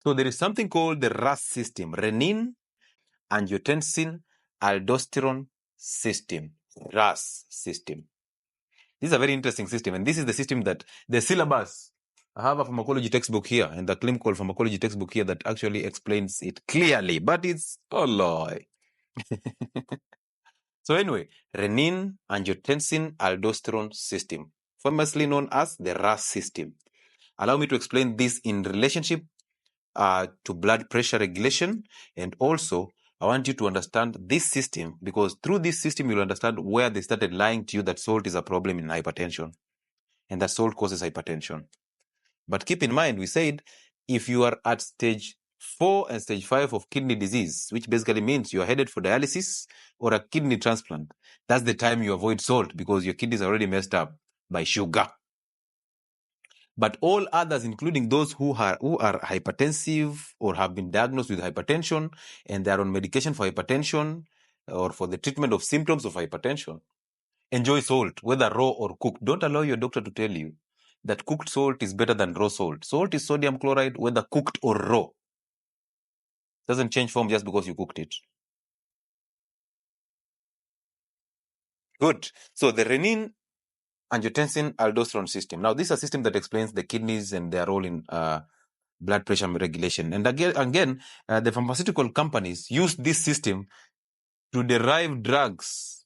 So there is something called the RAAS system, renin, angiotensin, aldosterone system, RAAS system. This is a very interesting system, and this is the system that the syllabus. I have a pharmacology textbook here and the clinical pharmacology textbook here that actually explains it clearly, but it's a lie. So anyway, renin, angiotensin, aldosterone system, famously known as the RAAS system. Allow me to explain this in relationship to blood pressure regulation, and also I want you to understand this system, because through this system you'll understand where they started lying to you that salt is a problem in hypertension and that salt causes hypertension. But keep in mind, we said if you are at stage 4 and stage 5 of kidney disease, which basically means you are headed for dialysis or a kidney transplant, that's the time you avoid salt because your kidneys are already messed up by sugar. But all others, including those who are hypertensive or have been diagnosed with hypertension and they are on medication for hypertension or for the treatment of symptoms of hypertension, enjoy salt, whether raw or cooked. Don't allow your doctor to tell you that cooked salt is better than raw salt. Salt is sodium chloride, whether cooked or raw. Doesn't change form just because you cooked it. Good. So the renin, angiotensin, aldosterone system. Now, this is a system that explains the kidneys and their role in blood pressure regulation. And again, the pharmaceutical companies use this system to derive drugs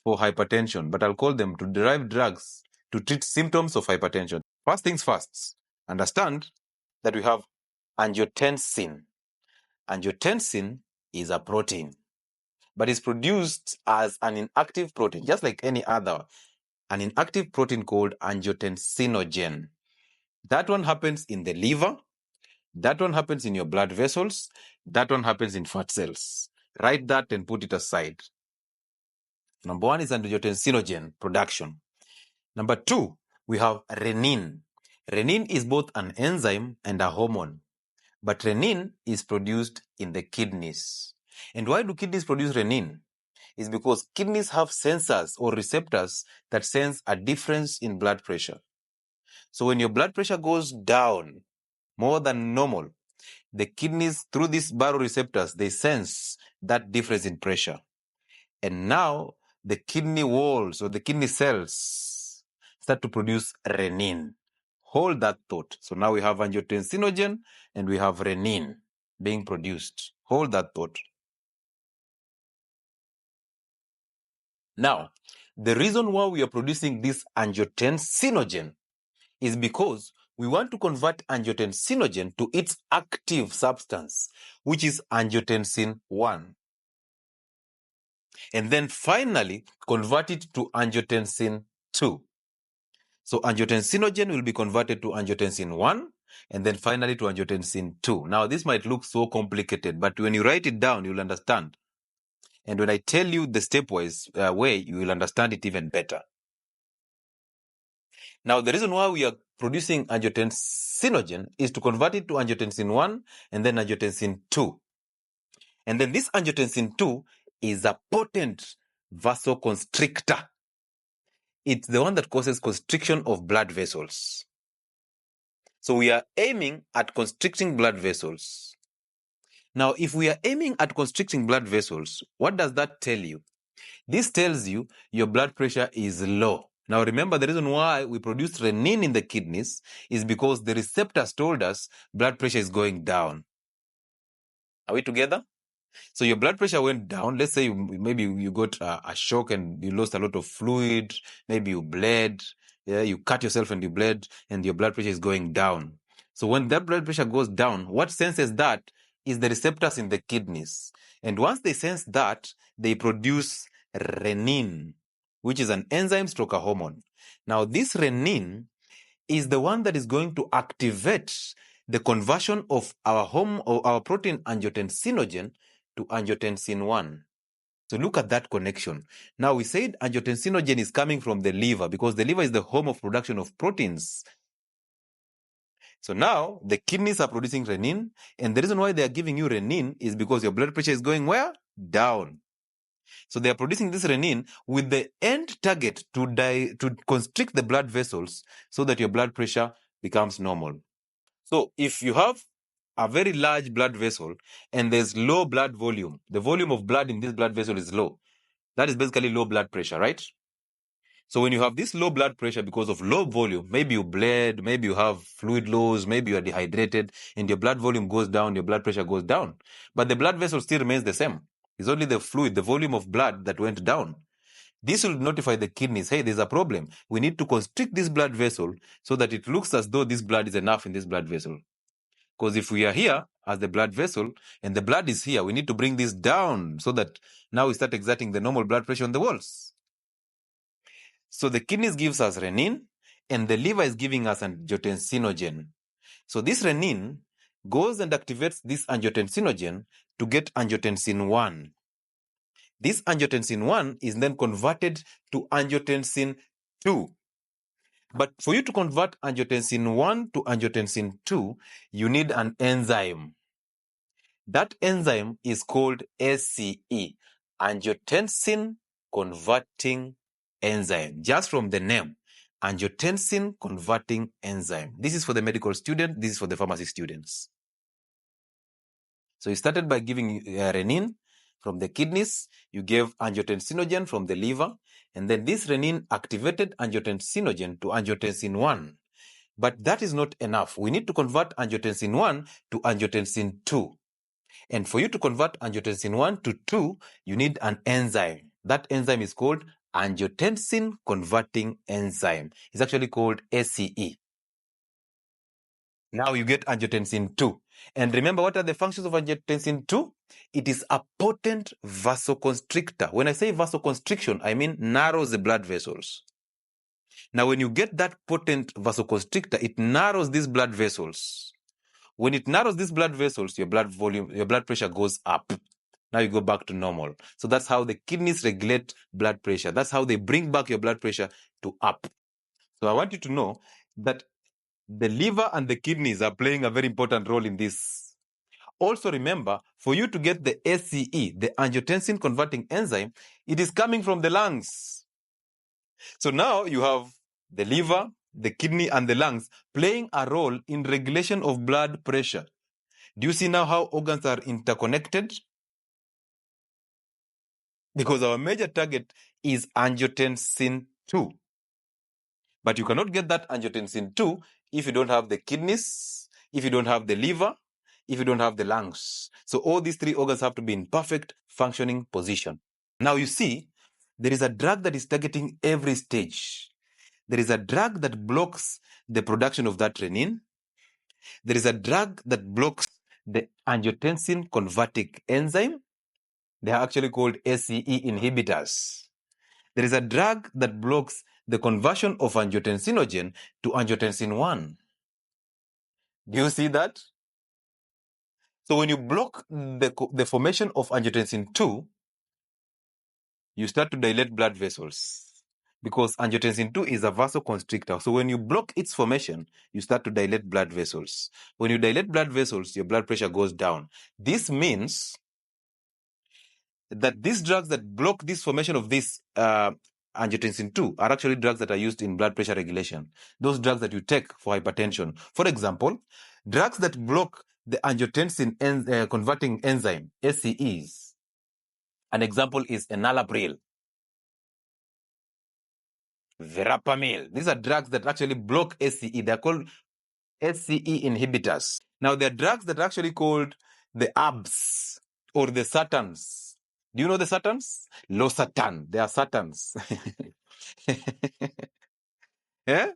for hypertension, but I'll call them to derive drugs to treat symptoms of hypertension. First things first, understand that we have angiotensin. Angiotensin is a protein, but it's produced as an inactive protein, just like any other, an inactive protein called angiotensinogen. That one happens in the liver, that one happens in your blood vessels, that one happens in fat cells. Write that and put it aside. Number 1 is angiotensinogen production. Number 2, we have renin. Renin is both an enzyme and a hormone, but renin is produced in the kidneys. And why do kidneys produce renin? It's because kidneys have sensors or receptors that sense a difference in blood pressure. So when your blood pressure goes down more than normal, the kidneys, through these baroreceptors, they sense that difference in pressure. And now the kidney walls or the kidney cells start to produce renin. Hold that thought. So now we have angiotensinogen and we have renin being produced. Hold that thought. Now, the reason why we are producing this angiotensinogen is because we want to convert angiotensinogen to its active substance, which is angiotensin 1. And then finally convert it to angiotensin 2. So angiotensinogen will be converted to angiotensin 1 and then finally to angiotensin 2. Now this might look so complicated, but when you write it down, you'll understand. And when I tell you the stepwise way, you will understand it even better. Now, the reason why we are producing angiotensinogen is to convert it to angiotensin 1 and then angiotensin 2. And then this angiotensin 2 is a potent vasoconstrictor. It's the one that causes constriction of blood vessels. So we are aiming at constricting blood vessels. Now, if we are aiming at constricting blood vessels, what does that tell you? This tells you your blood pressure is low. Now, remember, the reason why we produce renin in the kidneys is because the receptors told us blood pressure is going down. Are we together? So your blood pressure went down. Let's say maybe you got a shock and you lost a lot of fluid. Maybe you bled. Yeah, you cut yourself and you bled, and your blood pressure is going down. So when that blood pressure goes down, what senses that is the receptors in the kidneys. And once they sense that, they produce renin, which is an enzyme stroke a hormone. Now, this renin is the one that is going to activate the conversion of our protein angiotensinogen to angiotensin 1. So look at that connection. Now, we said angiotensinogen is coming from the liver because the liver is the home of production of proteins. So now the kidneys are producing renin, and the reason why they are giving you renin is because your blood pressure is going where? Down. So they are producing this renin with the end target to constrict the blood vessels so that your blood pressure becomes normal. So if you have a very large blood vessel and there's low blood volume, the volume of blood in this blood vessel is low. That is basically low blood pressure, right? So when you have this low blood pressure because of low volume, maybe you bled, maybe you have fluid loss, maybe you are dehydrated, and your blood volume goes down, your blood pressure goes down. But the blood vessel still remains the same. It's only the fluid, the volume of blood that went down. This will notify the kidneys, hey, there's a problem. We need to constrict this blood vessel so that it looks as though this blood is enough in this blood vessel. Because if we are here as the blood vessel and the blood is here, we need to bring this down so that now we start exerting the normal blood pressure on the walls. So the kidneys gives us renin and the liver is giving us angiotensinogen. So this renin goes and activates this angiotensinogen to get angiotensin 1. This angiotensin 1 is then converted to angiotensin 2. But for you to convert angiotensin 1 to angiotensin 2, you need an enzyme. That enzyme is called ACE, angiotensin converting enzyme. Just from the name, angiotensin converting enzyme. This is for the medical student, this is for the pharmacy students. So you started by giving renin from the kidneys, you gave angiotensinogen from the liver, and then this renin activated angiotensinogen to angiotensin 1. But that is not enough. We need to convert angiotensin 1 to angiotensin 2. And for you to convert angiotensin 1 to 2, you need an enzyme. That enzyme is called angiotensin converting enzyme. It's actually called ACE. Now you get angiotensin 2. And remember, what are the functions of angiotensin 2? It is a potent vasoconstrictor. When I say vasoconstriction, I mean narrows the blood vessels. Now, when you get that potent vasoconstrictor, it narrows these blood vessels. When it narrows these blood vessels, your blood volume, your blood pressure goes up. Now you go back to normal. So that's how the kidneys regulate blood pressure. That's how they bring back your blood pressure to up. So I want you to know that the liver and the kidneys are playing a very important role in this. Also remember, for you to get the ACE, the angiotensin converting enzyme, it is coming from the lungs. So now you have the liver, the kidney, and the lungs playing a role in regulation of blood pressure. Do you see now how organs are interconnected? Because our major target is angiotensin 2. But you cannot get that angiotensin 2 if you don't have the kidneys, if you don't have the liver, if you don't have the lungs. So all these three organs have to be in perfect functioning position. Now you see, there is a drug that is targeting every stage. There is a drug that blocks the production of that renin. There is a drug that blocks the angiotensin converting enzyme. They are actually called ACE inhibitors. There is a drug that blocks the conversion of angiotensinogen to angiotensin 1. Do you see that? So when you block the formation of angiotensin 2, you start to dilate blood vessels. Because angiotensin 2 is a vasoconstrictor. So when you block its formation, you start to dilate blood vessels. When you dilate blood vessels, your blood pressure goes down. This means that these drugs that block this formation of this angiotensin 2 are actually drugs that are used in blood pressure regulation. Those drugs that you take for hypertension. For example, drugs that block the angiotensin converting enzyme, ACEs. An example is enalapril, verapamil. These are drugs that actually block ACE. They're called ACE inhibitors. Now, there are drugs that are actually called the ARBs or the SATANs. Do you know the SATANs? Losartan. They are SATANs. Yeah?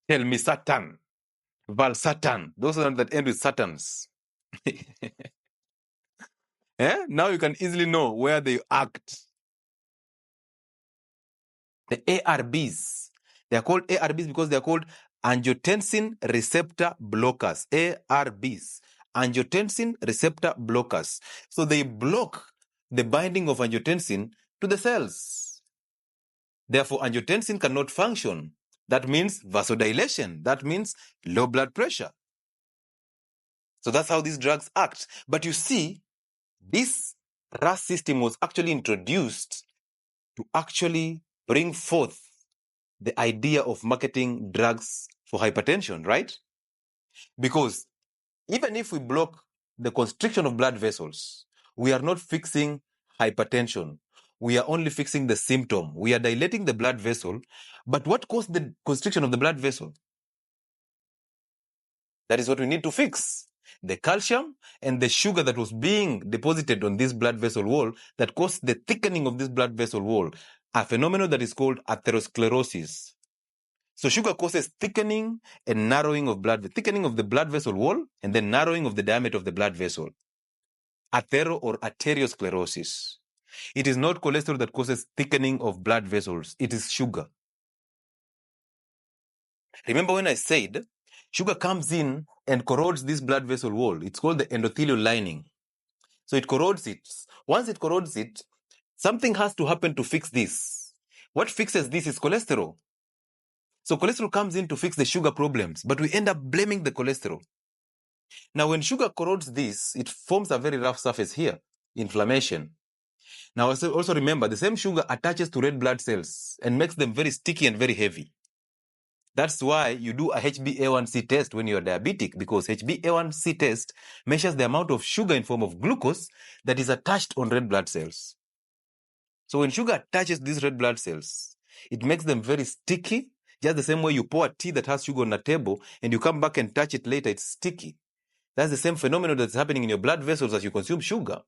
Telmisartan, valsartan. Those are that end with SATANs. Yeah? Now you can easily know where they act. The ARBs. They are called ARBs because they are called angiotensin receptor blockers. ARBs. Angiotensin receptor blockers. So they block the binding of angiotensin to the cells. Therefore, angiotensin cannot function. That means vasodilation. That means low blood pressure. So that's how these drugs act. But you see, this RAAS system was actually introduced to actually bring forth the idea of marketing drugs for hypertension, right? Because even if we block the constriction of blood vessels, we are not fixing hypertension. We are only fixing the symptom. We are dilating the blood vessel. But what caused the constriction of the blood vessel? That is what we need to fix. The calcium and the sugar that was being deposited on this blood vessel wall that caused the thickening of this blood vessel wall, a phenomenon that is called atherosclerosis. So sugar causes thickening and narrowing of thickening of the blood vessel wall and then narrowing of the diameter of the blood vessel. Athero or arteriosclerosis. It is not cholesterol that causes thickening of blood vessels. It is sugar. Remember when I said sugar comes in and corrodes this blood vessel wall? It's called the endothelial lining. So it corrodes it. Once it corrodes it, something has to happen to fix this. What fixes this is cholesterol. So cholesterol comes in to fix the sugar problems, but we end up blaming the cholesterol. Now, when sugar corrodes this, it forms a very rough surface here, inflammation. Now, also remember, the same sugar attaches to red blood cells and makes them very sticky and very heavy. That's why you do a HbA1c test when you're diabetic, because HbA1c test measures the amount of sugar in form of glucose that is attached on red blood cells. So when sugar attaches these red blood cells, it makes them very sticky, just the same way you pour a tea that has sugar on a table and you come back and touch it later, it's sticky. That's the same phenomenon that's happening in your blood vessels as you consume sugar.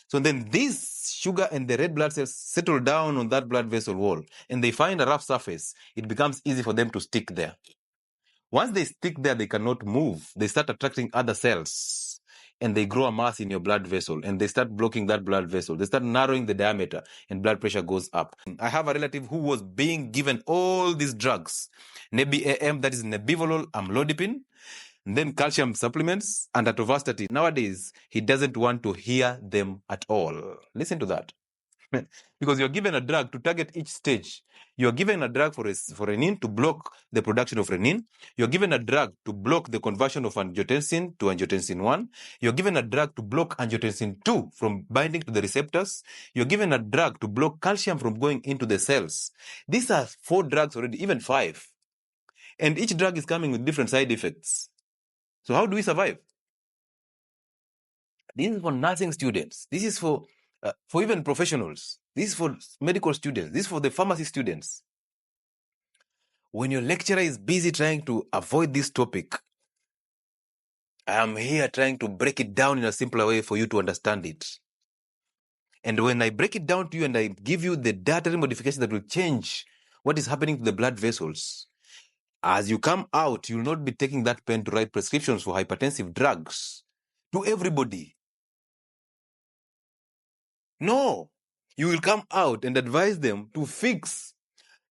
So then this sugar and the red blood cells settle down on that blood vessel wall and they find a rough surface. It becomes easy for them to stick there. Once they stick there, they cannot move. They start attracting other cells and they grow a mass in your blood vessel and they start blocking that blood vessel. They start narrowing the diameter and blood pressure goes up. I have a relative who was being given all these drugs, Nebi-AM, that is nebivolol amlodipine, and then calcium supplements and atorvastatin. Nowadays, he doesn't want to hear them at all. Listen to that. Because you're given a drug to target each stage. You're given a drug for renin to block the production of renin. You're given a drug to block the conversion of angiotensin to angiotensin 1. You're given a drug to block angiotensin 2 from binding to the receptors. You're given a drug to block calcium from going into the cells. These are 4 drugs already, even 5. And each drug is coming with different side effects. So how do we survive? This is for nursing students. This is for even professionals. This is for medical students. This is for the pharmacy students. When your lecturer is busy trying to avoid this topic, I am here trying to break it down in a simpler way for you to understand it. And when I break it down to you and I give you the dietary modification that will change what is happening to the blood vessels, as you come out, you will not be taking that pen to write prescriptions for hypertensive drugs to everybody. No, you will come out and advise them to fix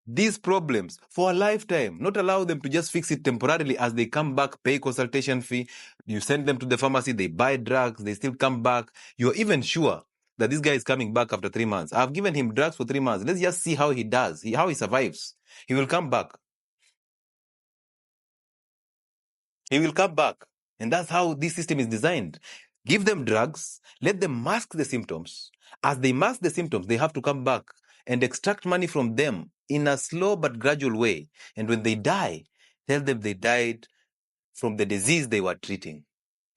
these problems for a lifetime, not allow them to just fix it temporarily as they come back, pay consultation fee. You send them to the pharmacy, they buy drugs, they still come back. You're even sure that this guy is coming back after 3 months. I've given him drugs for 3 months. Let's just see how he does, how he survives. He will come back. He will come back. And that's how this system is designed. Give them drugs, let them mask the symptoms. As they mask the symptoms, they have to come back and extract money from them in a slow but gradual way. And when they die, tell them they died from the disease they were treating.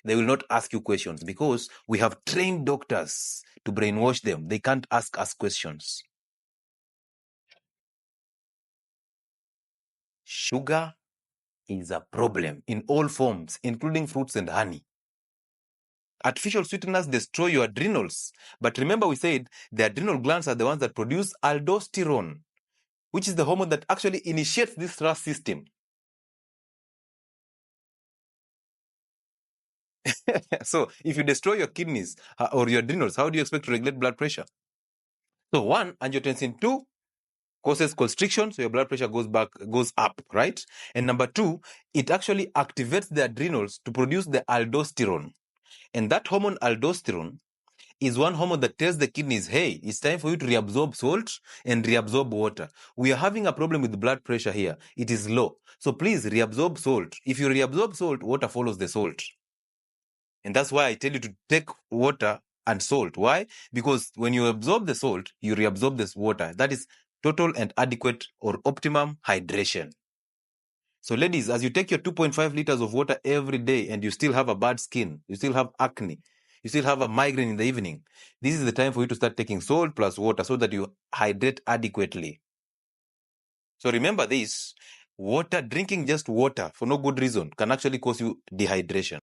They will not ask you questions because we have trained doctors to brainwash them. They can't ask us questions. Sugar is a problem in all forms, including fruits and honey. Artificial sweeteners destroy your adrenals. But remember we said the adrenal glands are the ones that produce aldosterone, which is the hormone that actually initiates this RAAS system. So if you destroy your kidneys or your adrenals, how do you expect to regulate blood pressure? So 1, angiotensin 2 causes constriction, so your blood pressure goes up, right? And number 2, it actually activates the adrenals to produce the aldosterone. And that hormone aldosterone is one hormone that tells the kidneys, hey, it's time for you to reabsorb salt and reabsorb water. We are having a problem with the blood pressure here. It is low. So please reabsorb salt. If you reabsorb salt, water follows the salt. And that's why I tell you to take water and salt. Why? Because when you absorb the salt, you reabsorb this water. That is total and adequate or optimum hydration. So ladies, as you take your 2.5 liters of water every day and you still have a bad skin, you still have acne, you still have a migraine in the evening, this is the time for you to start taking salt plus water so that you hydrate adequately. So remember this, drinking just water for no good reason can actually cause you dehydration.